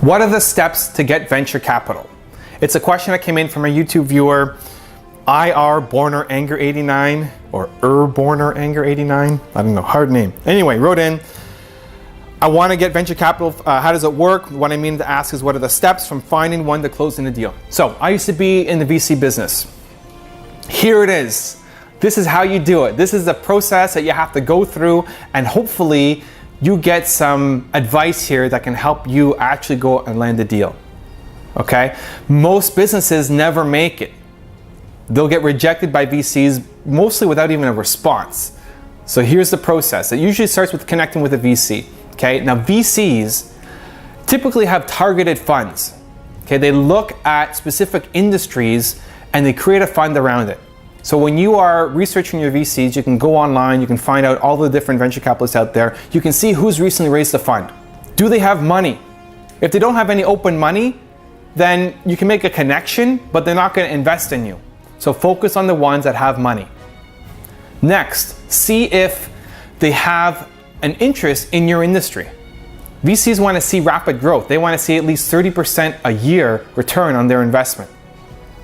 What are the steps to get venture capital? It's a question that came in from a YouTube viewer, IR Borner Anger 89 or Borner Anger 89. I don't know, hard name. Anyway, wrote in, I want to get venture capital. How does it work? What I mean to ask is, what are the steps from finding one to closing a deal? So I used to be in the VC business. Here it is. This is how you do it. This is the process that you have to go through, and hopefully you get some advice here that can help you actually go and land a deal. Okay? Most businesses never make it. They'll get rejected by VCs mostly without even a response. So here's the process. It usually starts with connecting with a VC. Okay? Now VCs typically have targeted funds. Okay? They look at specific industries and they create a fund around it. So when you are researching your VCs, you can go online, you can find out all the different venture capitalists out there. You can see who's recently raised a fund. Do they have money? If they don't have any open money, then you can make a connection, but they're not going to invest in you. So focus on the ones that have money. Next, see if they have an interest in your industry. VCs want to see rapid growth. They want to see at least 30% a year return on their investment.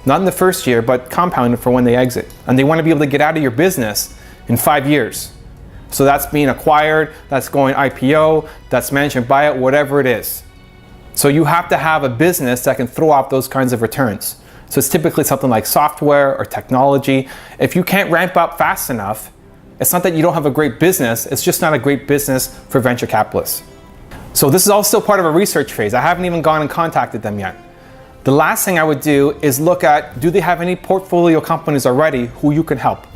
Not in the first year, but compounded for when they exit. And they want to be able to get out of your business in 5 years. So that's being acquired, that's going IPO, that's management buyout, whatever it is. So you have to have a business that can throw off those kinds of returns. So it's typically something like software or technology. If you can't ramp up fast enough, it's not that you don't have a great business, it's just not a great business for venture capitalists. So this is all still part of a research phase. I haven't even gone and contacted them yet. The last thing I would do is look at, do they have any portfolio companies already who you can help?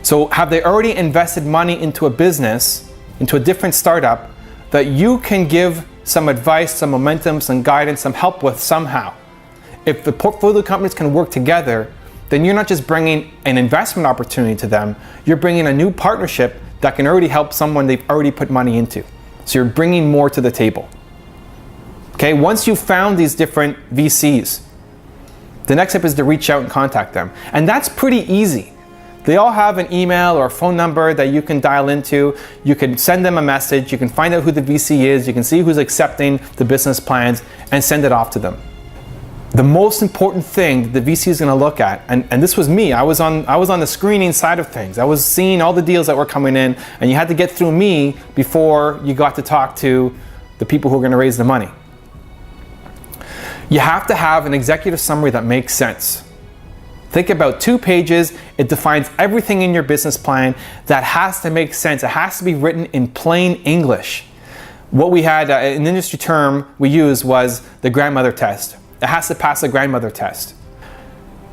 So have they already invested money into a business, into a different startup that you can give some advice, some momentum, some guidance, some help with somehow? If the portfolio companies can work together, then you're not just bringing an investment opportunity to them, you're bringing a new partnership that can already help someone they've already put money into. So you're bringing more to the table. Okay, once you've found these different VCs, the next step is to reach out and contact them. And that's pretty easy. They all have an email or a phone number that you can dial into. You can send them a message. You can find out who the VC is. You can see who's accepting the business plans and send it off to them. The most important thing the VC is going to look at, and this was me, I was on the screening side of things. I was seeing all the deals that were coming in, and you had to get through me before you got to talk to the people who are going to raise the money. You have to have an executive summary that makes sense. Think about 2 pages. It defines everything in your business plan. That has to make sense. It has to be written in plain English. What we had, an industry term we used was the grandmother test. It has to pass the grandmother test.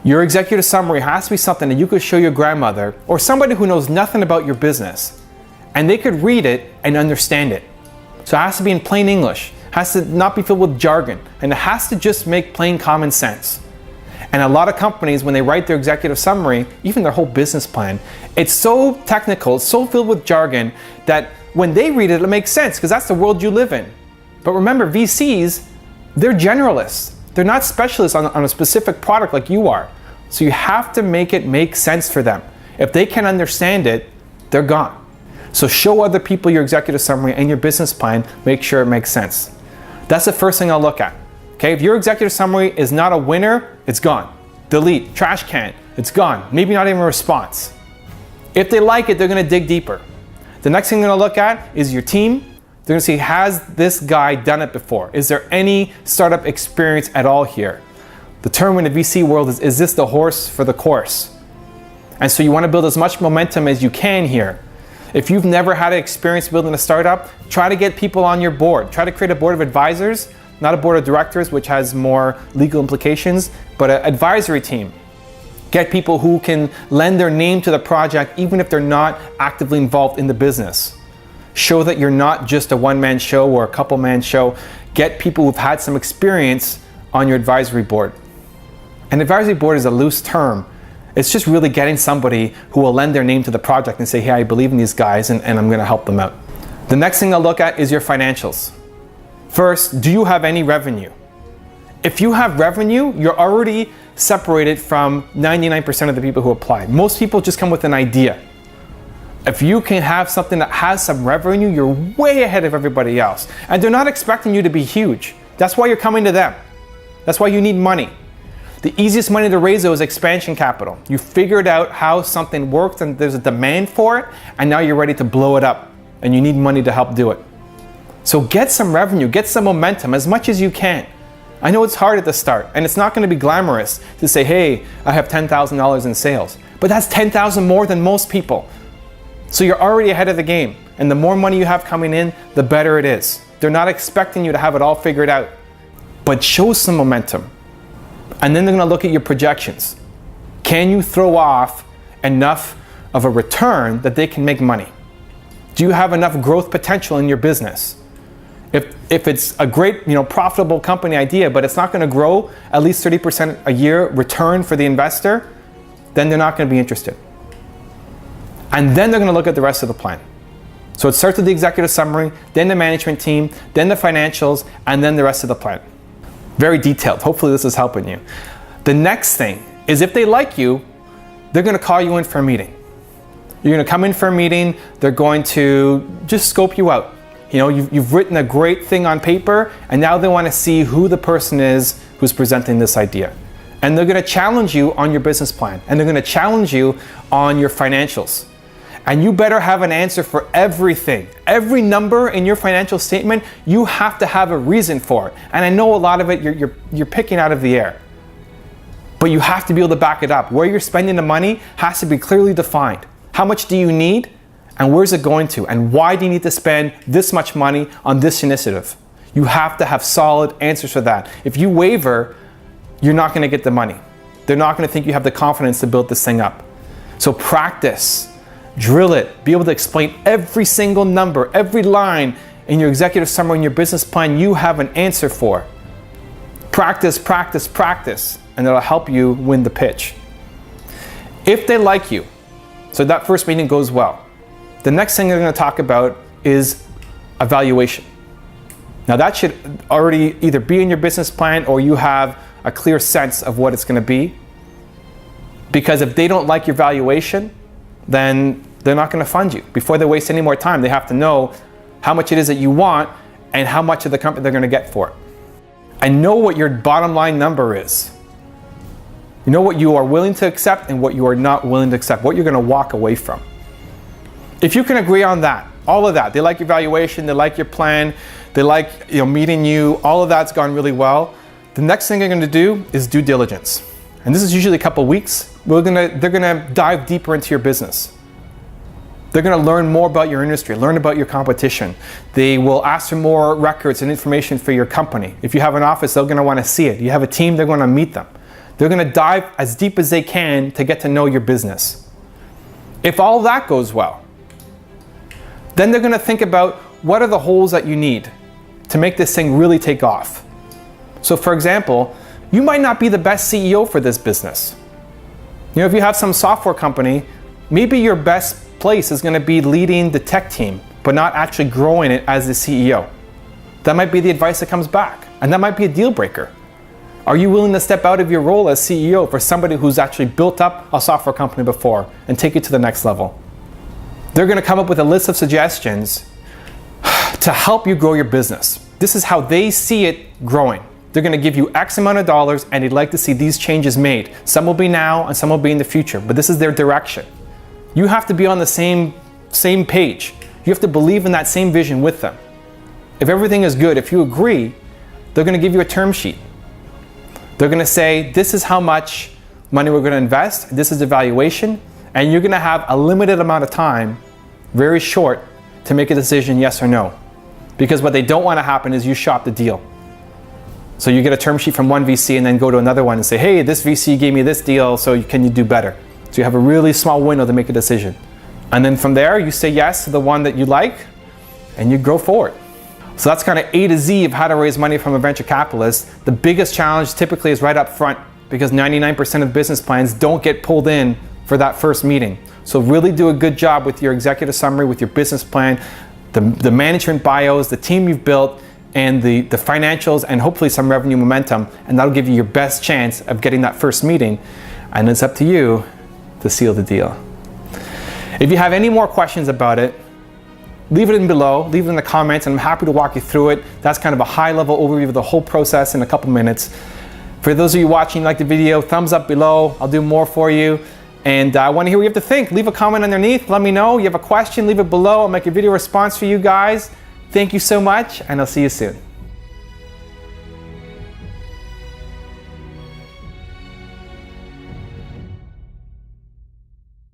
Your executive summary has to be something that you could show your grandmother or somebody who knows nothing about your business, and they could read it and understand it. So it has to be in plain English. Has to not be filled with jargon, and it has to just make plain common sense. And a lot of companies, when they write their executive summary, even their whole business plan, it's so technical, it's so filled with jargon that when they read it, it makes sense because that's the world you live in. But remember, VCs, they're generalists. They're not specialists on a specific product like you are. So you have to make it make sense for them. If they can't understand it, they're gone. So show other people your executive summary and your business plan, make sure it makes sense. That's the first thing I'll look at. Okay, if your executive summary is not a winner, it's gone. Delete, trash can, it's gone. Maybe not even a response. If they like it, they're gonna dig deeper. The next thing they're gonna look at is your team. They're gonna see, has this guy done it before? Is there any startup experience at all here? The term in the VC world is this the horse for the course? And so you wanna build as much momentum as you can here. If you've never had experience building a startup, try to get people on your board. Try to create a board of advisors, not a board of directors, which has more legal implications, but an advisory team. Get people who can lend their name to the project even if they're not actively involved in the business. Show that you're not just a one-man show or a couple-man show. Get people who've had some experience on your advisory board. An advisory board is a loose term. It's just really getting somebody who will lend their name to the project and say, hey, I believe in these guys and I'm going to help them out. The next thing I'll look at is your financials. First, do you have any revenue? If you have revenue, you're already separated from 99% of the people who apply. Most people just come with an idea. If you can have something that has some revenue, you're way ahead of everybody else. And they're not expecting you to be huge. That's why you're coming to them. That's why you need money. The easiest money to raise, though, is expansion capital. You figured out how something works and there's a demand for it, and now you're ready to blow it up, and you need money to help do it. So get some revenue, get some momentum as much as you can. I know it's hard at the start, and it's not going to be glamorous to say, hey, I have $10,000 in sales, but that's $10,000 more than most people. So you're already ahead of the game, and the more money you have coming in, the better it is. They're not expecting you to have it all figured out, but show some momentum. And then they're going to look at your projections. Can you throw off enough of a return that they can make money? Do you have enough growth potential in your business? If it's a great, profitable company idea, but it's not going to grow at least 30% a year return for the investor, then they're not going to be interested. And then they're going to look at the rest of the plan. So it starts with the executive summary, then the management team, then the financials, and then the rest of the plan. Very detailed. Hopefully this is helping you. The next thing is, if they like you, they're going to call you in for a meeting. You're going to come in for a meeting. They're going to just scope you out. You've written a great thing on paper, and now they want to see who the person is who's presenting this idea. And they're going to challenge you on your business plan, and they're going to challenge you on your financials. And you better have an answer for everything. Every number in your financial statement, you have to have a reason for it. And I know a lot of it you're picking out of the air, but you have to be able to back it up. Where you're spending the money has to be clearly defined. How much do you need? And where's it going to? And why do you need to spend this much money on this initiative? You have to have solid answers for that. If you waver, you're not going to get the money. They're not going to think you have the confidence to build this thing up. So practice, drill it, be able to explain every single number, every line in your executive summary, in your business plan you have an answer for. Practice, practice, practice, and it'll help you win the pitch. If they like you, so that first meeting goes well, the next thing they're going to talk about is evaluation. Now that should already either be in your business plan or you have a clear sense of what it's going to be. Because if they don't like your valuation, then they're not going to fund you. Before they waste any more time, they have to know how much it is that you want and how much of the company they're going to get for it. And know what your bottom line number is. You know what you are willing to accept and what you are not willing to accept, what you're going to walk away from. If you can agree on that, all of that, they like your valuation, they like your plan, they like meeting you, all of that's gone really well, the next thing they're going to do is due diligence. And this is usually a couple weeks. They're going to dive deeper into your business. They're going to learn more about your industry, learn about your competition. They will ask for more records and information for your company. If you have an office, they're going to want to see it. You have a team, they're going to meet them. They're going to dive as deep as they can to get to know your business. If all that goes well, then they're going to think about what are the holes that you need to make this thing really take off. So for example, you might not be the best CEO for this business. If you have some software company, maybe your best place is going to be leading the tech team, but not actually growing it as the CEO. That might be the advice that comes back, and that might be a deal breaker. Are you willing to step out of your role as CEO for somebody who's actually built up a software company before and take it to the next level? They're going to come up with a list of suggestions to help you grow your business. This is how they see it growing. They're going to give you X amount of dollars and they'd like to see these changes made. Some will be now and some will be in the future, but this is their direction. You have to be on the same page. You have to believe in that same vision with them. If everything is good, if you agree, they're going to give you a term sheet. They're going to say, this is how much money we're going to invest, this is the valuation, and you're going to have a limited amount of time, very short, to make a decision yes or no. Because what they don't want to happen is you shop the deal. So you get a term sheet from one VC and then go to another one and say, hey, this VC gave me this deal, so can you do better? So you have a really small window to make a decision. And then from there, you say yes to the one that you like, and you go forward. So that's kind of A to Z of how to raise money from a venture capitalist. The biggest challenge typically is right up front, because 99% of business plans don't get pulled in for that first meeting. So really do a good job with your executive summary, with your business plan, the management bios, the team you've built, and the financials, and hopefully some revenue momentum, and that'll give you your best chance of getting that first meeting. And it's up to you to seal the deal. If you have any more questions about it, leave it in below, leave it in the comments, and I'm happy to walk you through it. That's kind of a high-level overview of the whole process in a couple minutes. For those of you watching, like the video, thumbs up below. I'll do more for you. And I want to hear what you have to think. Leave a comment underneath. Let me know. You have a question, leave it below. I'll make a video response for you guys. Thank you so much, and I'll see you soon.